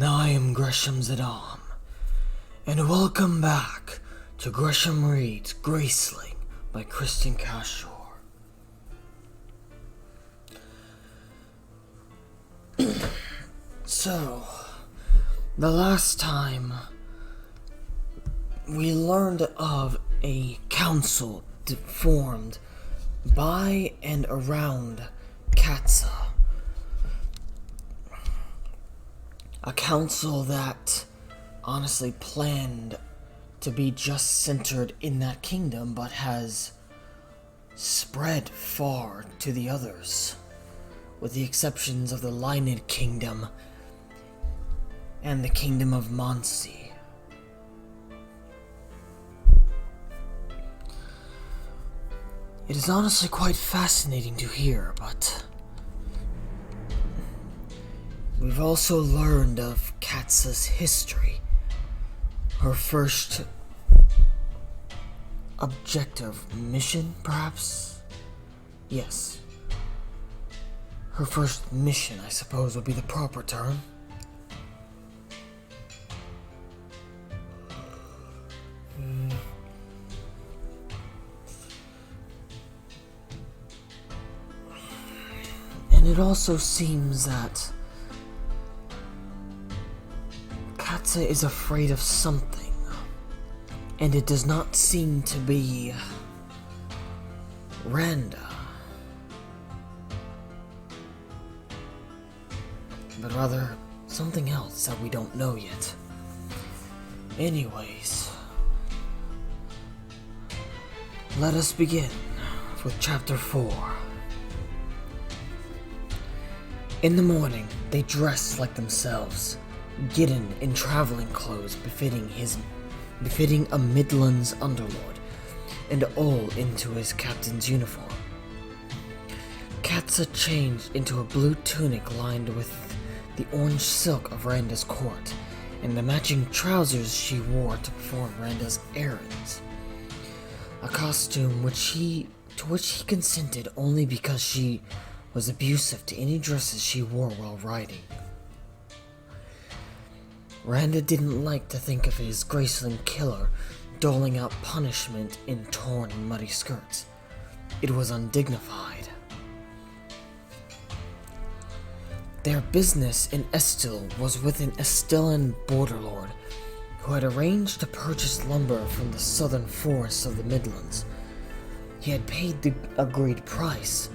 I am Gresham's Adam, and welcome back to Gresham Reads Graceling by Kristin Cashore. So, the last time we learned of a council formed by and around Katsa. A council that honestly planned to be just centered in that kingdom, but has spread far to the others, with the exceptions of the Lined Kingdom and the Kingdom of Monsi. It is honestly quite fascinating to hear, but we've also learned of Katsa's history. Her first objective mission, perhaps? Yes. Her first mission, I suppose, would be the proper term. And it also seems that Katsa is afraid of something, and it does not seem to be Randa, but rather something else that we don't know yet. Anyways, let us begin with chapter 4. In the morning, they dressed like themselves, Gideon in traveling clothes befitting a Midlands underlord, and all into his captain's uniform. Katsa changed into a blue tunic lined with the orange silk of Randa's court, and the matching trousers she wore to perform Randa's errands. A costume to which he consented only because she was abusive to any dresses she wore while riding. Randa didn't like to think of his Graceling killer doling out punishment in torn and muddy skirts. It was undignified. Their business in Estil was with an Estilan border lord who had arranged to purchase lumber from the southern forests of the Midlands. He had paid the agreed price,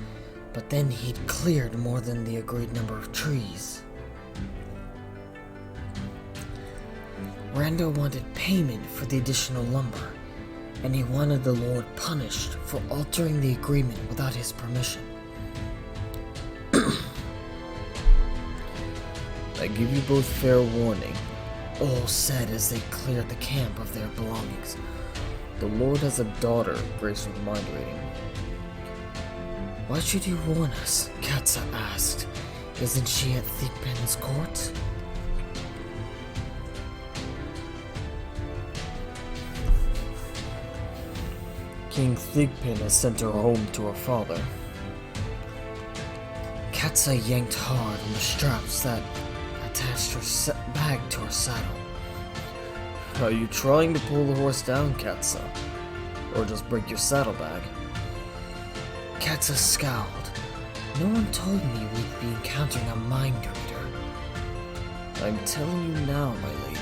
but then he'd cleared more than the agreed number of trees. Randa wanted payment for the additional lumber, and he wanted the lord punished for altering the agreement without his permission. I give you both fair warning, all said as they cleared the camp of their belongings. The lord has a daughter, Grace with mind reading. Why should you warn us? Katsa asked. Isn't she at Thigpen's court? King Thigpen has sent her home to her father. Katsa yanked hard on the straps that attached her bag to her saddle. Are you trying to pull the horse down, Katsa? Or just break your saddlebag? Katsa scowled. No one told me we'd be encountering a mind reader. I'm telling you now, my lady.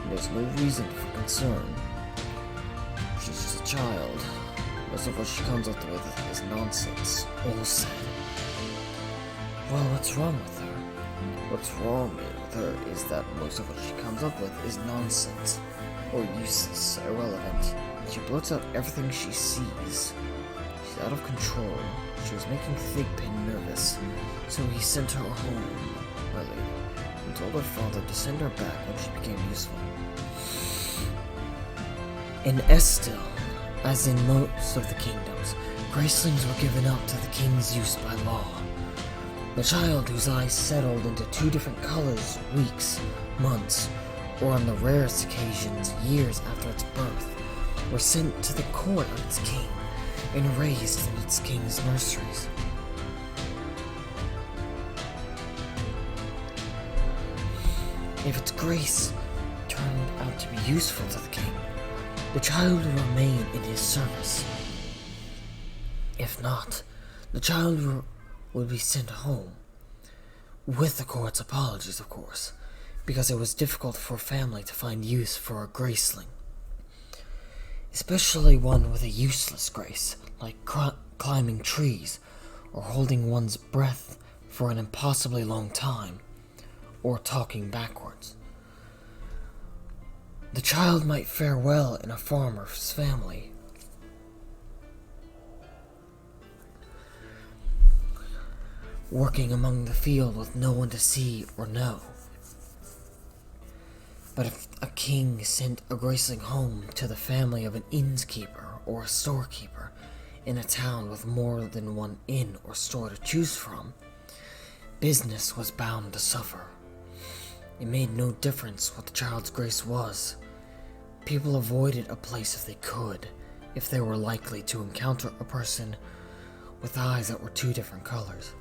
There's no reason for concern. She's just a child. Most of what she comes up with is nonsense, all said. Well, what's wrong with her? What's wrong with her is that most of what she comes up with is nonsense, or useless, irrelevant. She bloats out everything she sees. She's out of control. She was making Thigpen nervous, so he sent her home, my lady, and told her father to send her back when she became useful. In Estil, as in most of the kingdoms, Gracelings were given up to the king's use by law. The child whose eyes settled into two different colors weeks, months, or on the rarest occasions years after its birth, were sent to the court of its king and raised in its king's nurseries. If its grace turned out to be useful to the king, the child would remain in his service. If not, the child would be sent home, with the court's apologies, of course, because it was difficult for a family to find use for a Graceling, especially one with a useless grace, like climbing trees, or holding one's breath for an impossibly long time, or talking backwards. The child might fare well in a farmer's family, working among the field with no one to see or know. But if a king sent a Graceling home to the family of an innkeeper or a storekeeper in a town with more than one inn or store to choose from, business was bound to suffer. It made no difference what the child's grace was. People avoided a place if they could, if they were likely to encounter a person with eyes that were two different colors.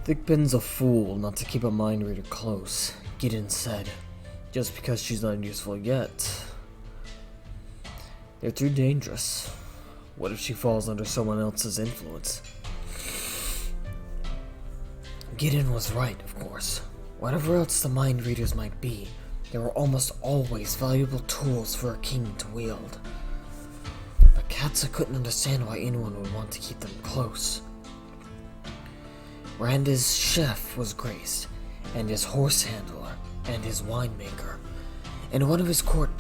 Thigpen's a fool not to keep a mind reader close, Gideon said. Just because she's not useful yet. They're too dangerous. What if she falls under someone else's influence? Gideon was right, of course. Whatever else the mind readers might be, they were almost always valuable tools for a king to wield. But Katza couldn't understand why anyone would want to keep them close. Randa's chef was graced, and his horse handler, and his winemaker, and one of his court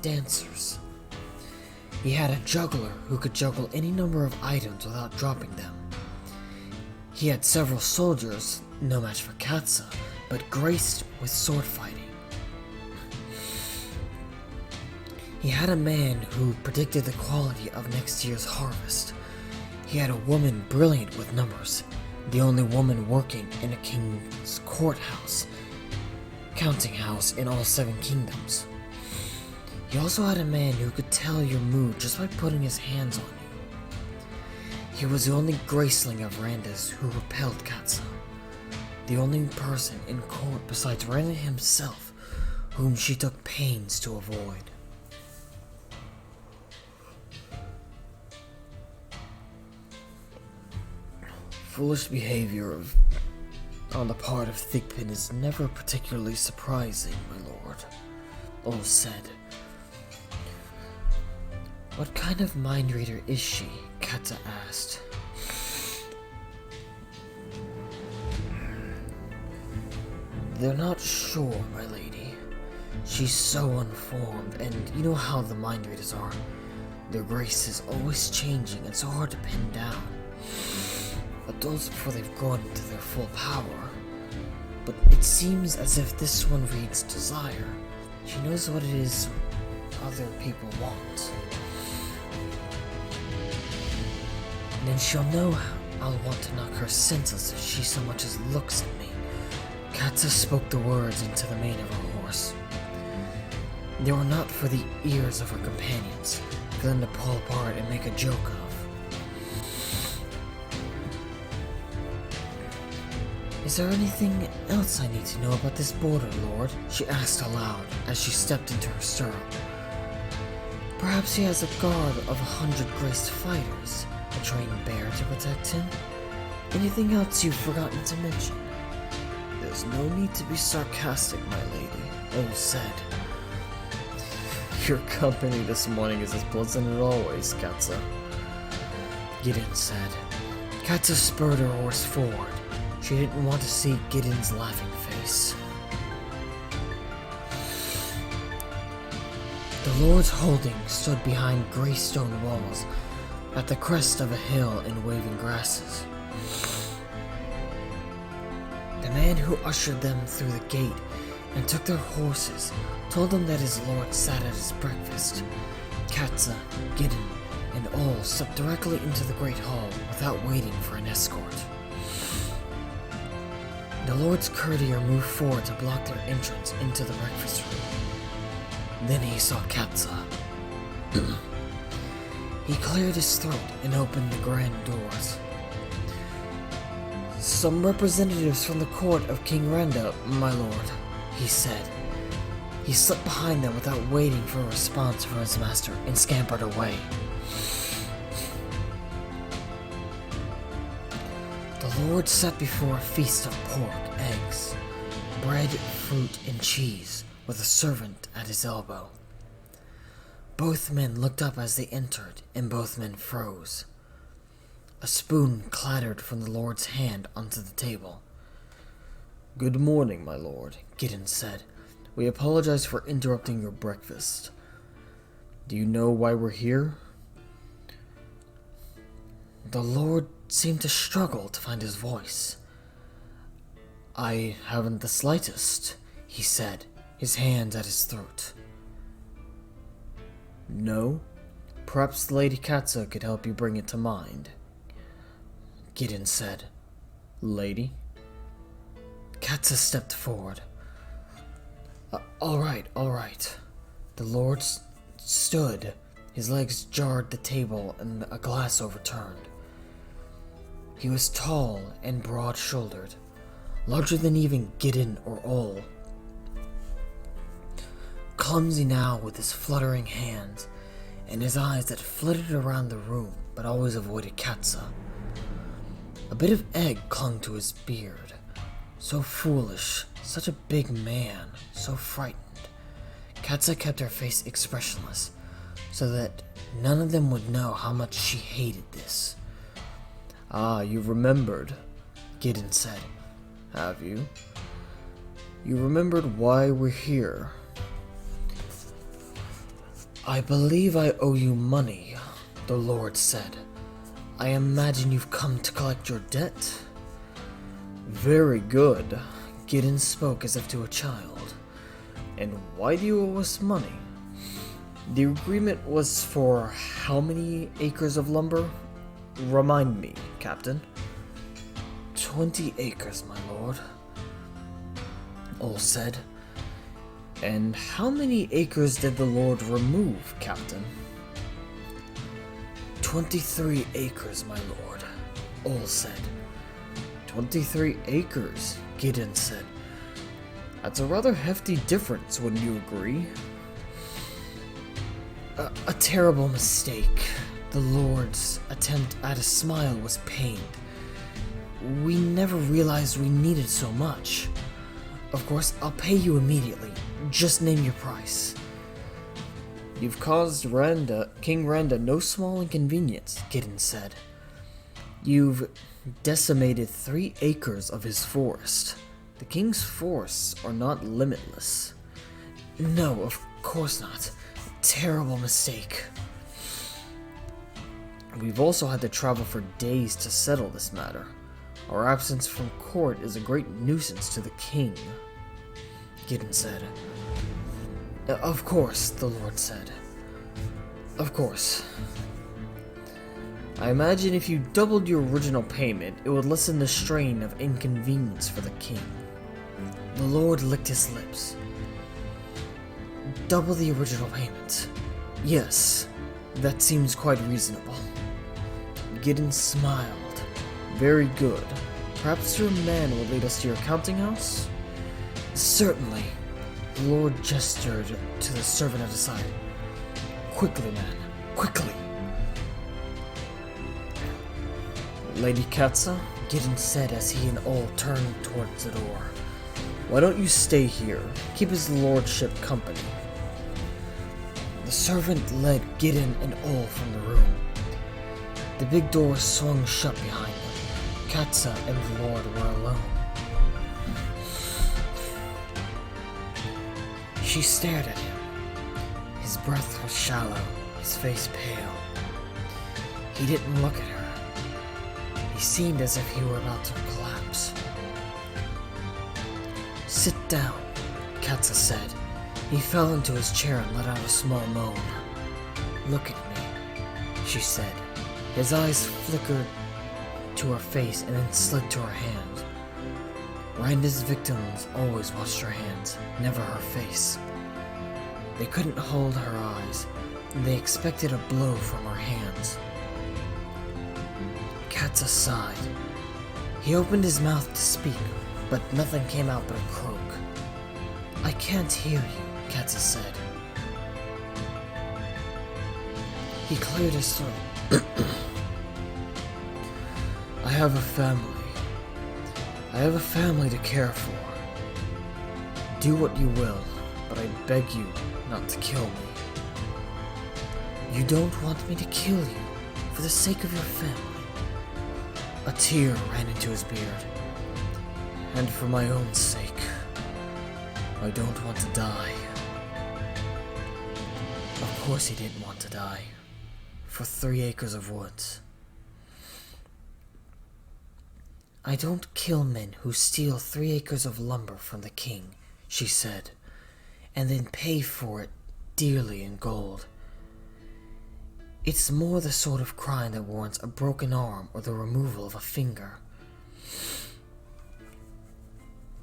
dancers. He had a juggler who could juggle any number of items without dropping them. He had several soldiers, no match for Katza, but graced with sword fighting. He had a man who predicted the quality of next year's harvest. He had a woman brilliant with numbers, the only woman working in a king's courthouse, counting house in all 7 kingdoms. He also had a man who could tell your mood just by putting his hands on you. He was the only Graceling of Randa's who repelled Katza, the only person in court besides Randa himself whom she took pains to avoid. Foolish behavior on the part of Thigpen is never particularly surprising, my lord, Ol said. What kind of mind reader is she? Katza asked. They're not sure, my lady. She's so unformed, and you know how the mind readers are. Their grace is always changing and so hard to pin down. Adults before they've grown into their full power. But it seems as if this one reads desire. She knows what it is other people want. And then she'll know I'll want to knock her senseless if she so much as looks at me. Katza spoke the words into the mane of her horse. They were not for the ears of her companions, for them to pull apart and make a joke of. Is there anything else I need to know about this border, Lord? She asked aloud as she stepped into her stirrup. Perhaps he has a guard of 100 graced fighters, a trained bear to protect him? Anything else you've forgotten to mention? There's no need to be sarcastic, my lady, Ol said. Your company this morning is as pleasant as always, Katza, Gideon said. Katza spurred her horse forward. She didn't want to see Gideon's laughing face. The Lord's holding stood behind grey stone walls at the crest of a hill in waving grasses. The man who ushered them through the gate and took their horses told them that his lord sat at his breakfast. Katza, Gideon, and all stepped directly into the great hall without waiting for an escort. The lord's courtier moved forward to block their entrance into the breakfast room. Then he saw Katza. He cleared his throat and opened the grand doors. "Some representatives from the court of King Renda, my lord," he said. He slipped behind them without waiting for a response from his master and scampered away. The lord sat before a feast of pork, eggs, bread, fruit, and cheese, with a servant at his elbow. Both men looked up as they entered, and both men froze. A spoon clattered from the lord's hand onto the table. "Good morning, my lord," Gideon said. "We apologize for interrupting your breakfast. Do you know why we're here?" The lord seemed to struggle to find his voice. "I haven't the slightest," he said, his hands at his throat. "No? Perhaps Lady Katza could help you bring it to mind," Gideon said. "Lady?" Katza stepped forward. All right. The lord stood. His legs jarred the table and a glass overturned. He was tall and broad-shouldered, larger than even Gideon or Ol. Clumsy now with his fluttering hands and his eyes that flitted around the room but always avoided Katza. A bit of egg clung to his beard. So foolish, such a big man, so frightened. Katza kept her face expressionless, so that none of them would know how much she hated this. "Ah, you've remembered," Gideon said. "Have you? You remembered why we're here?" "I believe I owe you money," the lord said. "I imagine you've come to collect your debt?" "Very good," Gideon spoke as if to a child. "And why do you owe us money?" "The agreement was for how many acres of lumber? Remind me, Captain." 20 acres, my lord," Ol said. "And how many acres did the lord remove, Captain?" 23 acres, my lord," Ol said. 23 acres, Gideon said. "That's a rather hefty difference, wouldn't you agree?" A terrible mistake. The lord's attempt at a smile was pained. "We never realized we needed so much. Of course, I'll pay you immediately. Just name your price." "You've caused King Renda no small inconvenience," Gideon said. "You've decimated 3 acres of his forest. The king's forests are not limitless." "No, of course not. Terrible mistake." "We've also had to travel for days to settle this matter. Our absence from court is a great nuisance to the king," Gideon said. "Of course," the lord said. "Of course. I imagine if you doubled your original payment, it would lessen the strain of inconvenience for the king." The lord licked his lips. "Double the original payment. Yes, that seems quite reasonable." Gideon smiled. "Very good. Perhaps your man will lead us to your counting house?" "Certainly." The lord gestured to the servant at his side. "Quickly, man, quickly." "Lady Katza," Gideon said as he and Ol turned towards the door. "Why don't you stay here? Keep his lordship company." The servant led Gideon and Ol from the room. The big door swung shut behind them. Katza and the lord were alone. She stared at him. His breath was shallow, his face pale. He didn't look at her. He seemed as if he were about to collapse. "Sit down," Katza said. He fell into his chair and let out a small moan. "Look at me," she said. His eyes flickered to her face and then slid to her hand. Randa's victims always watched her hands, never her face. They couldn't hold her eyes. and they expected a blow from her hands. Katsa sighed. He opened his mouth to speak, but nothing came out but a croak. "I can't hear you," Katsa said. He cleared his throat. "I have a family. I have a family to care for. Do what you will, but I beg you not to kill me." "You don't want me to kill you for the sake of your family." A tear ran into his beard. "And for my own sake, I don't want to die." Of course he didn't want to die. For 3 acres of woods. "I don't kill men who steal 3 acres of lumber from the king," she said, "and then pay for it dearly in gold. It's more the sort of crime that warrants a broken arm or the removal of a finger."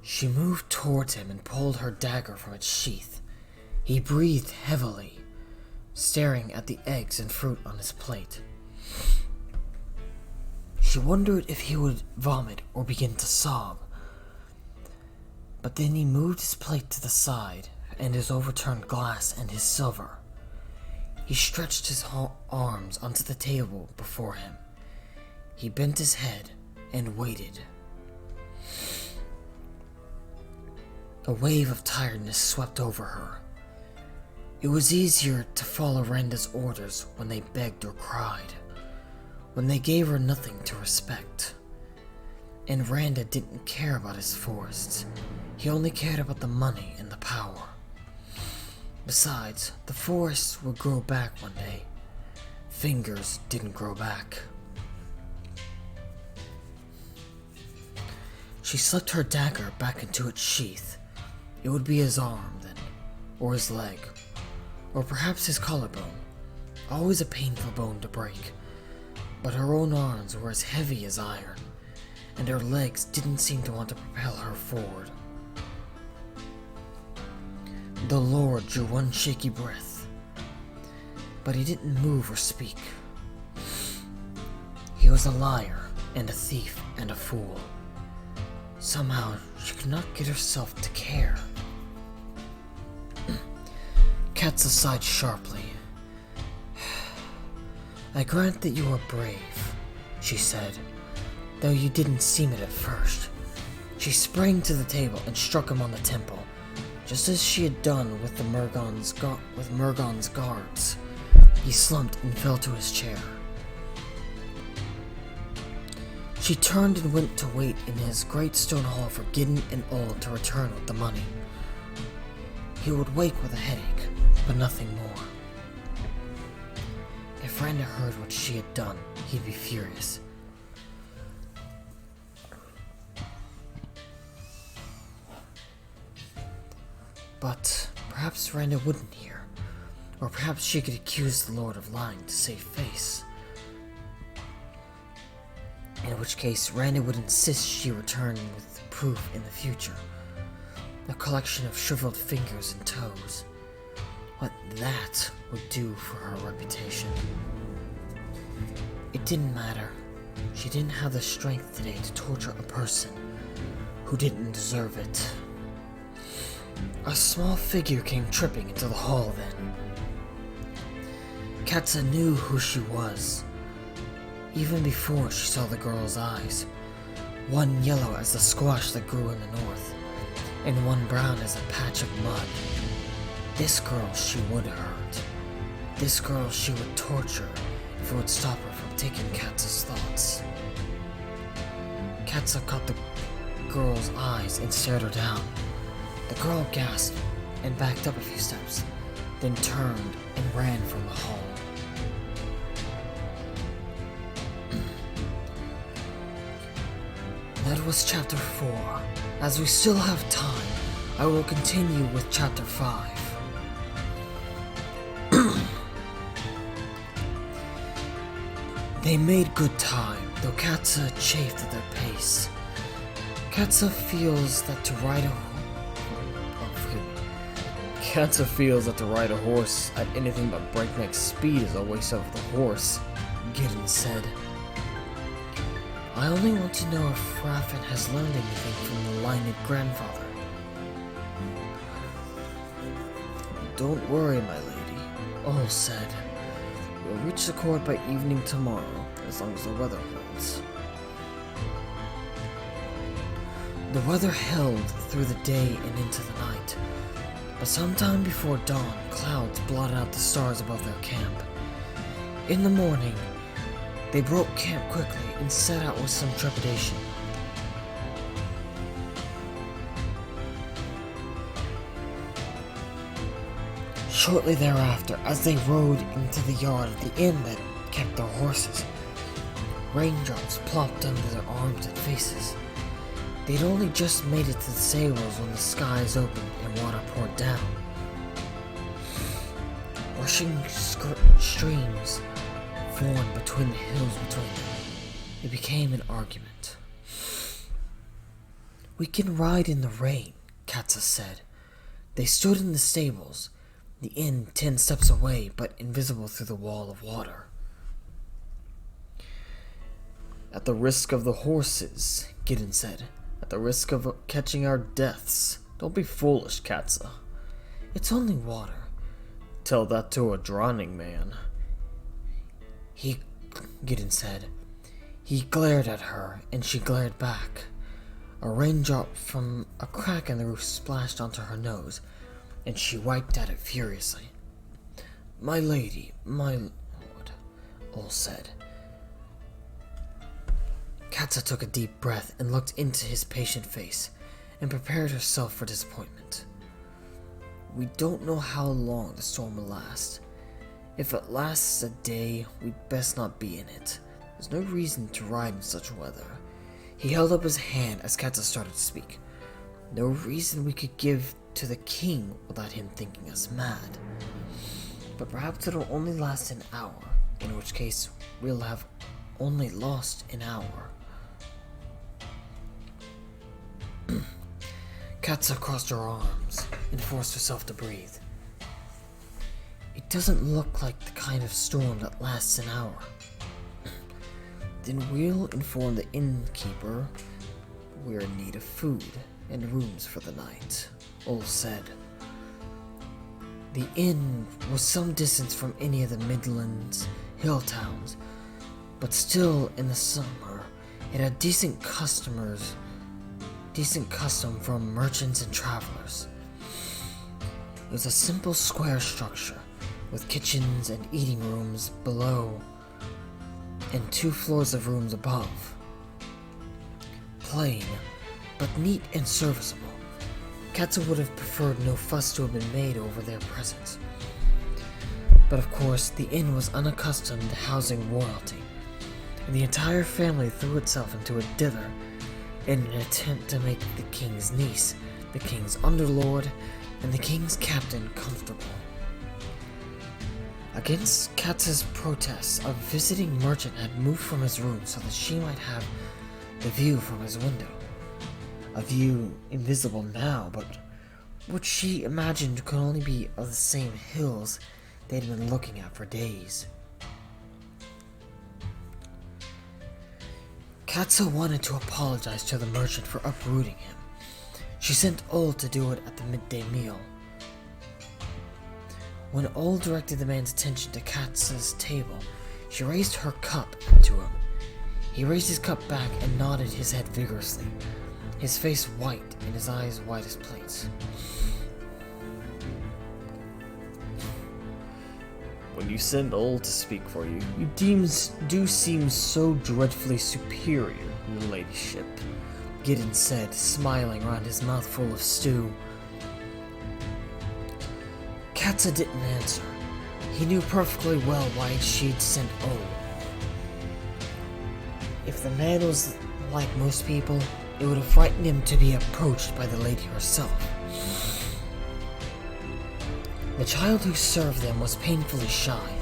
She moved towards him and pulled her dagger from its sheath. He breathed heavily, staring at the eggs and fruit on his plate. She wondered if he would vomit or begin to sob. But then he moved his plate to the side, and his overturned glass and his silver. He stretched his arms onto the table before him. He bent his head and waited. A wave of tiredness swept over her. It was easier to follow Randa's orders when they begged or cried, when they gave her nothing to respect. And Randa didn't care about his forests. He only cared about the money and the power. Besides, the forests would grow back one day. Fingers didn't grow back. She slipped her dagger back into its sheath. It would be his arm then, or his leg, or perhaps his collarbone. Always a painful bone to break. But her own arms were as heavy as iron, and her legs didn't seem to want to propel her forward. The Lord drew one shaky breath, but he didn't move or speak. He was a liar, and a thief, and a fool. Somehow, she could not get herself to care. Katsa sighed sharply. "I grant that you are brave," she said, "though you didn't seem it at first." She sprang to the table and struck him on the temple, just as she had done with Murgon's guards. He slumped and fell to his chair. She turned and went to wait in his great stone hall for Gideon and Old to return with the money. He would wake with a headache, but nothing more. If Randa heard what she had done, he'd be furious. But perhaps Randa wouldn't hear, or perhaps she could accuse the Lord of lying to save face. In which case, Randa would insist she return with proof in the future. A collection of shriveled fingers and toes. What that would do for her reputation. It didn't matter. She didn't have the strength today to torture a person who didn't deserve it. A small figure came tripping into the hall then. Katsa knew who she was, even before she saw the girl's eyes. One yellow as the squash that grew in the north, and one brown as a patch of mud. This girl she would hurt. This girl she would torture if it would stop her from taking Katsa's thoughts. Katsa caught the girl's eyes and stared her down. The girl gasped and backed up a few steps, then turned and ran from the hall. That was chapter 4. As we still have time, I will continue with chapter 5. They made good time, though Katsa chafed at their pace. Katsa feels that to ride a Katsa feels that to ride a horse at anything but breakneck speed is a waste of the horse, Gideon said. I only want to know if Raffin has learned anything from the lineed grandfather. Don't worry, my lady, Ol said. We'll reach the court by evening tomorrow, as long as the weather holds. The weather held through the day and into the night, but sometime before dawn, clouds blotted out the stars above their camp. In the morning, they broke camp quickly and set out with some trepidation. Shortly thereafter, as they rode into the yard of the inn that kept their horses, raindrops plopped under their arms and faces. They'd only just made it to the stables when the skies opened and water poured down. Rushing streams formed between the hills between them. It became an argument. We can ride in the rain, Katsa said. They stood in the stables, the inn 10 steps away but invisible through the wall of water. At the risk of the horses, Gideon said. At the risk of catching our deaths. Don't be foolish, Katsa. It's only water. Tell that to a drowning man. Gideon said. He glared at her, and she glared back. A raindrop from a crack in the roof splashed onto her nose, and she wiped at it furiously. My lady, my lord, Ol said. Katsa took a deep breath and looked into his patient face, and prepared herself for disappointment. We don't know how long the storm will last. If it lasts a day, we'd best not be in it. There's no reason to ride in such weather. He held up his hand as Katsa started to speak. No reason we could give to the king without him thinking us mad. But perhaps it'll only last an hour, in which case we'll have only lost an hour. Katsa crossed her arms and forced herself to breathe. It doesn't look like the kind of storm that lasts an hour. Then we'll inform the innkeeper we're in need of food and rooms for the night, Ol said. The inn was some distance from any of the Midlands hill towns, but still in the summer it had decent custom from merchants and travelers. It was a simple square structure with kitchens and eating rooms below and 2 floors of rooms above. Plain, but neat and serviceable. Katsa would have preferred no fuss to have been made over their presence. But of course, the inn was unaccustomed to housing royalty, and the entire family threw itself into a dither in an attempt to make the king's niece, the king's underlord, and the king's captain comfortable. Against Katsa's protests, a visiting merchant had moved from his room so that she might have the view from his window. A view invisible now, but which she imagined could only be of the same hills they'd been looking at for days. Katsa wanted to apologize to the merchant for uprooting him. She sent Ol to do it at the midday meal. When Ol directed the man's attention to Katsa's table, she raised her cup to him. He raised his cup back and nodded his head vigorously, his face white and his eyes white as plates. When you send Ol to speak for you, you do seem so dreadfully superior, your ladyship, Gideon said, smiling around his mouth full of stew. Katsa didn't answer. He knew perfectly well why she'd sent Ol. If the man was like most people, it would have frightened him to be approached by the lady herself. The child who served them was painfully shy.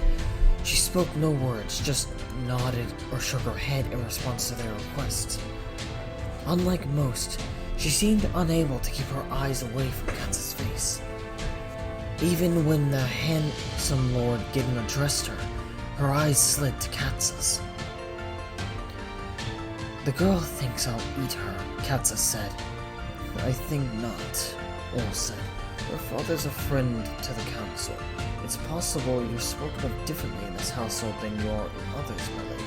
She spoke no words, just nodded or shook her head in response to their requests. Unlike most, she seemed unable to keep her eyes away from Katsa's face. Even when the handsome Lord Gideon addressed her, her eyes slid to Katsa's. "The girl thinks I'll eat her," Katsa said. "I think not," Ol said. "Your father's a friend to the council. It's possible you're spoken of differently in this household than you are in others, my lady."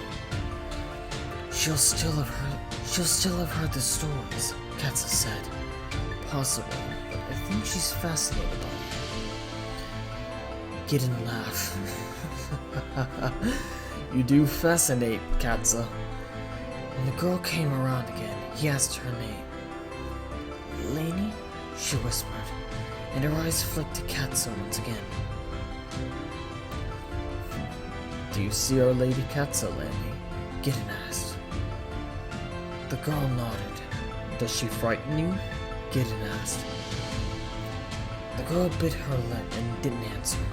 She'll still have heard the stories," Katsa said. "Possibly, but I think she's fascinated by them." Gideon laughed. "You do fascinate, Katsa." When the girl came around again, he asked her name. "Lainey?" she whispered, and her eyes flicked to Katsa once again. "Do you see Our Lady Katsa, Lainey?" Gideon asked. The girl nodded. "Does she frighten you?" Gideon asked. The girl bit her lip and didn't answer.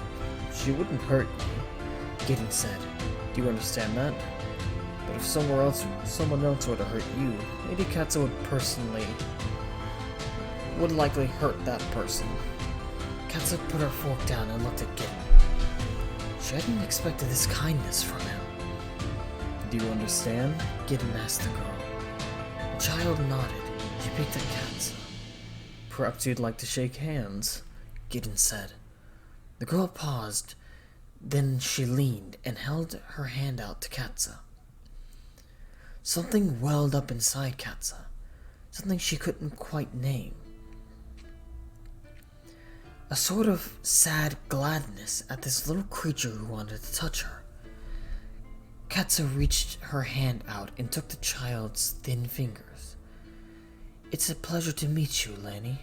"She wouldn't hurt you," Gideon said. "Do you understand that? But if someone else were to hurt you, maybe Katsa would likely hurt that person." Katsa put her fork down and looked at Gideon. She hadn't expected this kindness from him. "Do you understand?" Gideon asked the girl. The child nodded. She picked at Katsa. "Perhaps you'd like to shake hands," Gideon said. The girl paused, then she leaned and held her hand out to Katsa. Something welled up inside Katsa, something she couldn't quite name. A sort of sad gladness at this little creature who wanted to touch her. Katsa reached her hand out and took the child's thin fingers. "It's a pleasure to meet you, Lainey."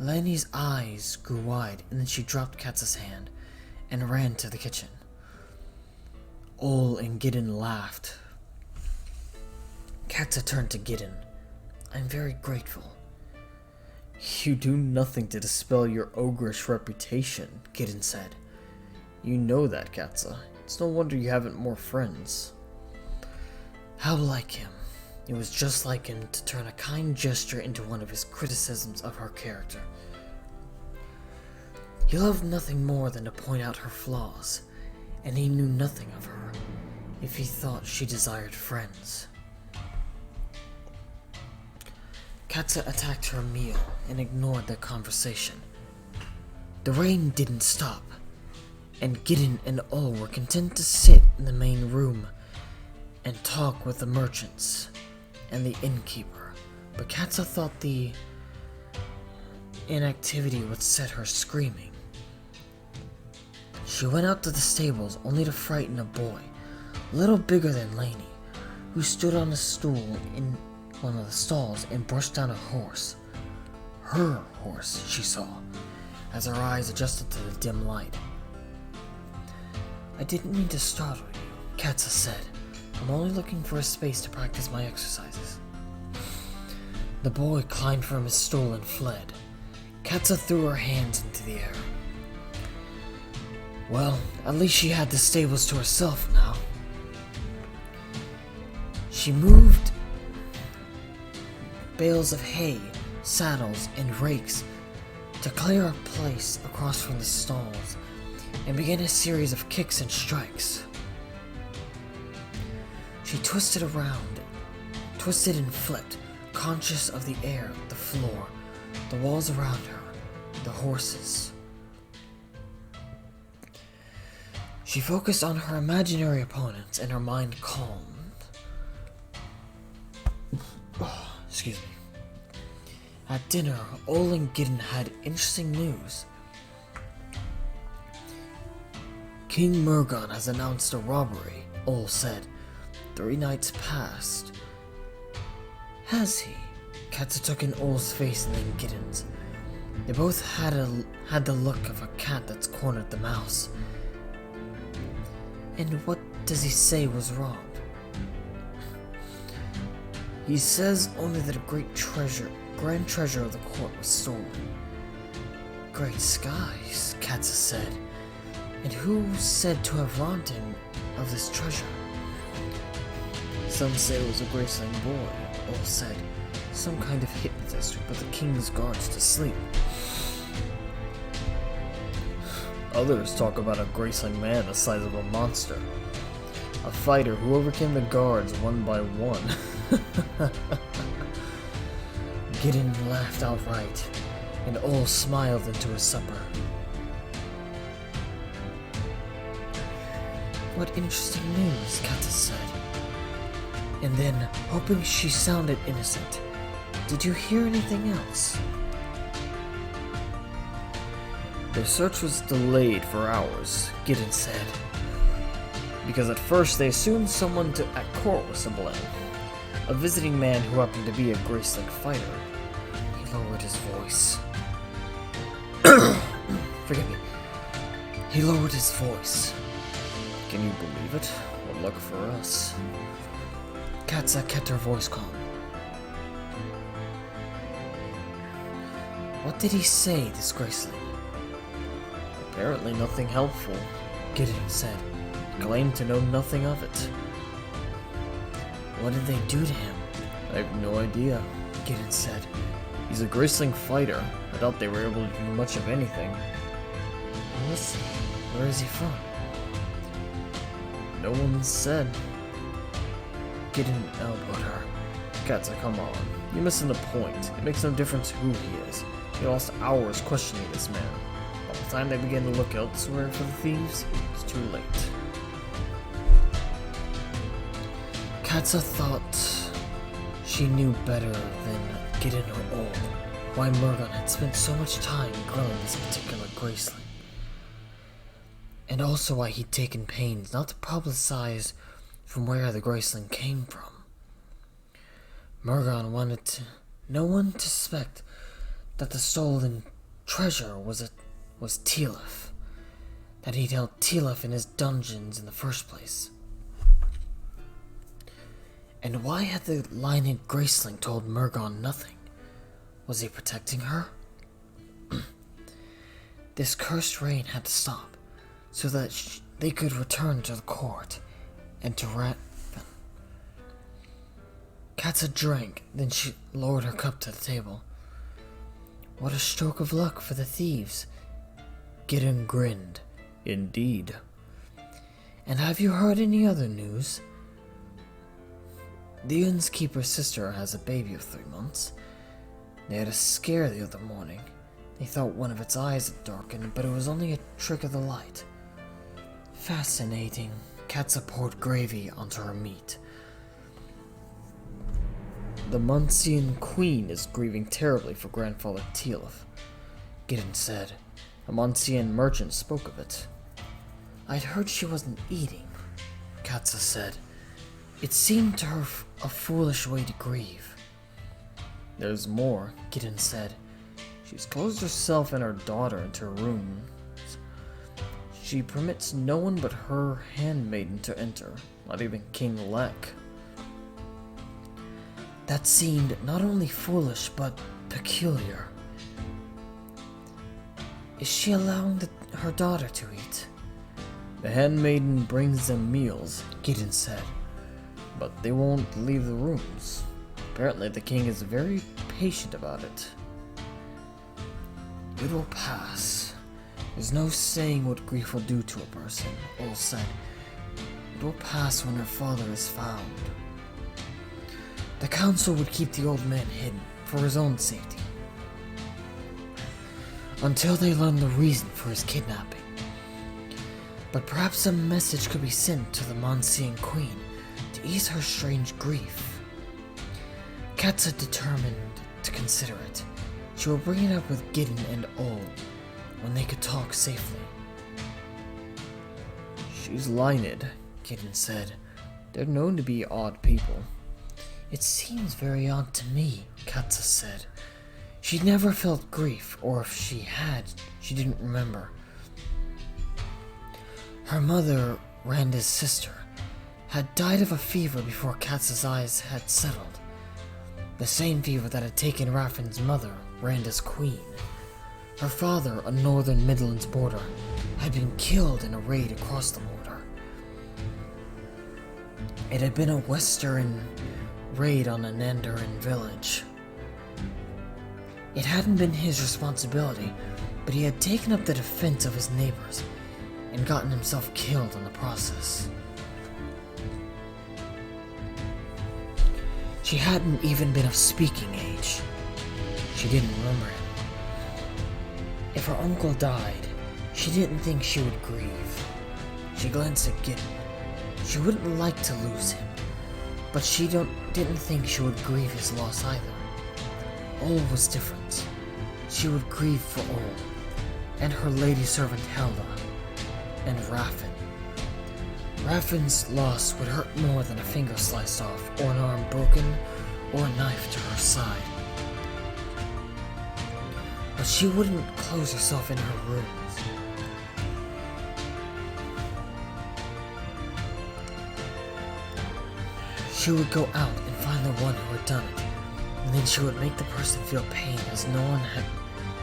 Lainey's eyes grew wide, and then she dropped Katsa's hand and ran to the kitchen. Ol and Gideon laughed. Katsa turned to Gideon. "I'm very grateful." "You do nothing to dispel your ogreish reputation," Gideon said. "You know that, Katsa. It's no wonder you haven't more friends." How like him. It was just like him to turn a kind gesture into one of his criticisms of her character. He loved nothing more than to point out her flaws, and he knew nothing of her if he thought she desired friends. Katsa attacked her meal and ignored their conversation. The rain didn't stop, and Gideon and Ol were content to sit in the main room and talk with the merchants and the innkeeper, but Katsa thought the inactivity would set her screaming. She went out to the stables only to frighten a boy, a little bigger than Lainey, who stood on a stool in one of the stalls and brushed down a horse. Her horse, she saw, as her eyes adjusted to the dim light. "I didn't mean to startle you," Katsa said. "I'm only looking for a space to practice my exercises." The boy climbed from his stool and fled. Katsa threw her hands into the air. Well, at least she had the stables to herself now. She moved bales of hay, saddles, and rakes to clear a place across from the stalls and began a series of kicks and strikes. She twisted and flipped, conscious of the air, the floor, the walls around her, the horses. She focused on her imaginary opponents and her mind calmed. Excuse me. At dinner, Ol and Gideon had interesting news. King Murgon has announced a robbery, Ol said. 3 nights past. Has he? Katsa took in Ol's face and then Gideon's. They both had the look of a cat that's cornered the mouse. And what does he say was robbed? He says only that a grand treasure of the court was stolen. Great skies, Katsa said. And who said to have robbed him of this treasure? Some say it was a Graceling boy, Ol said. Some kind of hypnotist who put the king's guards to sleep. Others talk about a Graceling man the size of a monster. A fighter who overcame the guards one by one. Gideon laughed outright, and all smiled into his supper. What interesting news, Katza said. And then, hoping she sounded innocent, did you hear anything else? Their search was delayed for hours, Gideon said. Because at first they assumed someone at court was to blame. A visiting man who happened to be a Graceling fighter. He lowered his voice. Forgive me. He lowered his voice. Can you believe it? What luck for us. Katza kept her voice calm. What did he say, this Graceling? Apparently nothing helpful, Gideon said. He claimed to know nothing of it. What did they do to him? I have no idea, Gideon said. He's a Graceling fighter. I doubt they were able to do much of anything. Who is he? Where is he from? No one said. Gideon elbowed her. Katza, come on. You're missing the point. It makes no difference who he is. He lost hours questioning this man. By the time they began to look elsewhere for the thieves, it was too late. Katza thought she knew better than Gideon or Old why Murgon had spent so much time grilling this particular Graceling. And also why he'd taken pains not to publicize from where the Graceling came from. Murgon wanted no one to suspect that the stolen treasure was Tilif, that he'd held Tilif in his dungeons in the first place. And why had the lion-headed Graceling told Murgon nothing? Was he protecting her? This cursed rain had to stop, so that they could return to the court and to Raven. Katza drank, then she lowered her cup to the table. What a stroke of luck for the thieves. Gideon grinned. Indeed. And have you heard any other news? The innkeeper's sister has a baby of 3 months. They had a scare the other morning. They thought one of its eyes had darkened, but it was only a trick of the light. Fascinating. Katza poured gravy onto her meat. The Monsian Queen is grieving terribly for grandfather Tilif, Gideon said. A Monsian merchant spoke of it. I'd heard she wasn't eating, Katza said. It seemed to her a foolish way to grieve. There's more, Gideon said. She's closed herself and her daughter into her rooms. She permits no one but her handmaiden to enter, not even King Lek. That seemed not only foolish, but peculiar. Is she allowing her daughter to eat? The handmaiden brings them meals, Gideon said, but they won't leave the rooms. Apparently the king is very patient about it. It will pass. There's no saying what grief will do to a person, Ol said. It will pass when her father is found. The council would keep the old man hidden for his own safety, until they learn the reason for his kidnapping. But perhaps a message could be sent to the Monsian Queen to ease her strange grief. Katza determined to consider it. She will bring it up with Gideon and Ol when they could talk safely. She's Lined, Gideon said. They're known to be odd people. It seems very odd to me, Katza said. She'd never felt grief, or if she had, she didn't remember. Her mother, Randa's sister, had died of a fever before Katza's eyes had settled. The same fever that had taken Raffin's mother, Randa's queen. Her father, a northern Midlands border, had been killed in a raid across the border. It had been a western raid on a Nandarin village. It hadn't been his responsibility, but he had taken up the defense of his neighbors and gotten himself killed in the process. She hadn't even been of speaking age. She didn't remember him. If her uncle died, she didn't think she would grieve. She glanced at Gideon. She wouldn't like to lose him, but she didn't think she would grieve his loss either. All was different. She would grieve for all, and her lady servant Helda, and Raffen. Raffen's loss would hurt more than a finger sliced off, or an arm broken, or a knife to her side. But she wouldn't close herself in her rooms. She would go out and find the one who had done it, and then she would make the person feel pain as no one had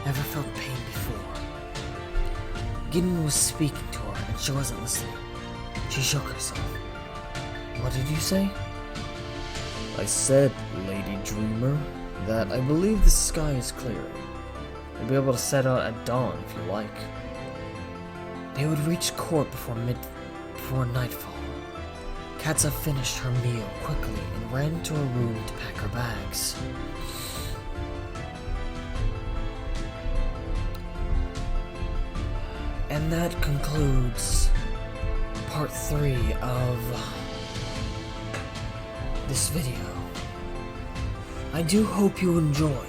ever felt pain before. Gideon was speaking to her, and she wasn't listening. She shook herself. What did you say? I said, Lady Dreamer, that I believe the sky is clearing. You'll be able to set out at dawn if you like. They would reach court before nightfall. Katza finished her meal quickly and ran to her room to pack her bags. And that concludes part 3 of this video. I do hope you enjoy.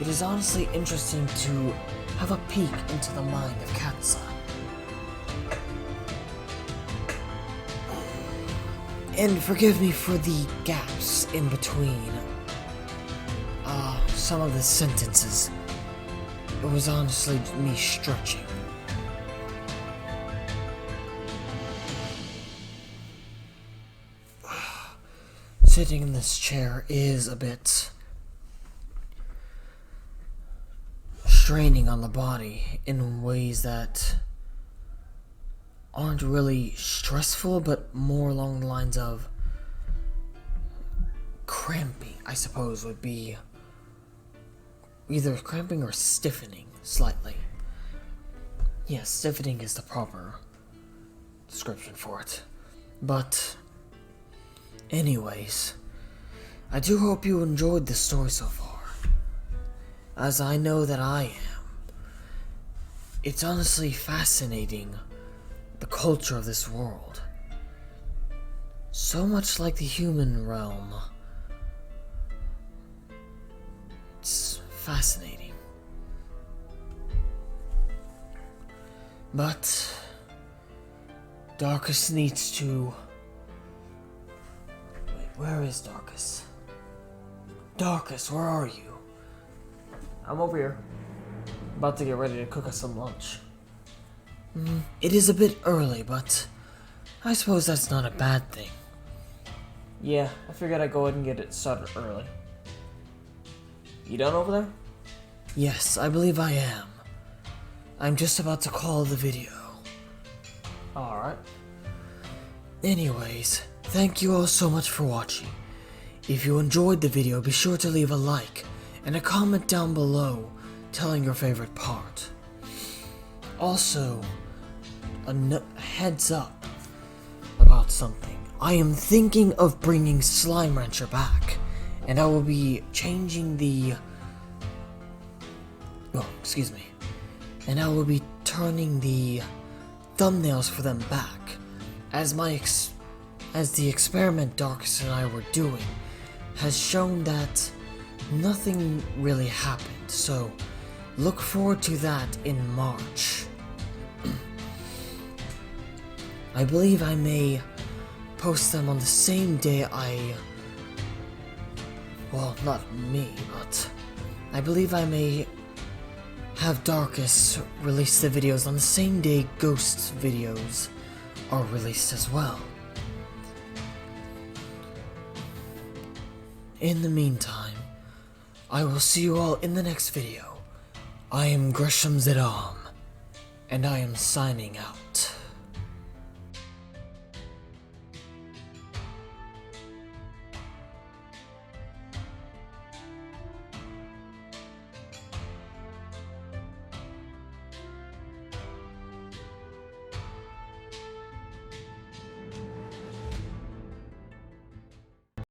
It is honestly interesting to have a peek into the mind of Katza. And forgive me for the gaps in between some of the sentences. It was honestly me stretching. Sitting in this chair is a bit straining on the body in ways that aren't really stressful, but more along the lines of cramping, I suppose, would be either cramping or stiffening slightly. Yes, stiffening is the proper description for it. But anyways, I do hope you enjoyed this story so far, as I know that I am. It's honestly fascinating, the culture of this world. So much like the human realm. It's fascinating. But Darkus needs to... Wait, where is Darkus? Darkus, where are you? I'm over here. About to get ready to cook us some lunch. It is a bit early, but I suppose that's not a bad thing. Yeah, I figured I'd go ahead and get it started early. You done over there? Yes, I believe I am. I'm just about to call the video. Alright. Anyways, thank you all so much for watching. If you enjoyed the video, be sure to leave a like and a comment down below telling your favorite part. Also, a heads up about something. I am thinking of bringing Slime Rancher back, and I will be changing the... And I will be turning the thumbnails for them back, as the experiment Darkus and I were doing has shown that nothing really happened, so look forward to that in March. I believe I may post them on the same day well, not me, but I believe I may have Darkus release the videos on the same day Ghost videos are released as well. In the meantime, I will see you all in the next video. I am Gresham Zedam, and I am signing out.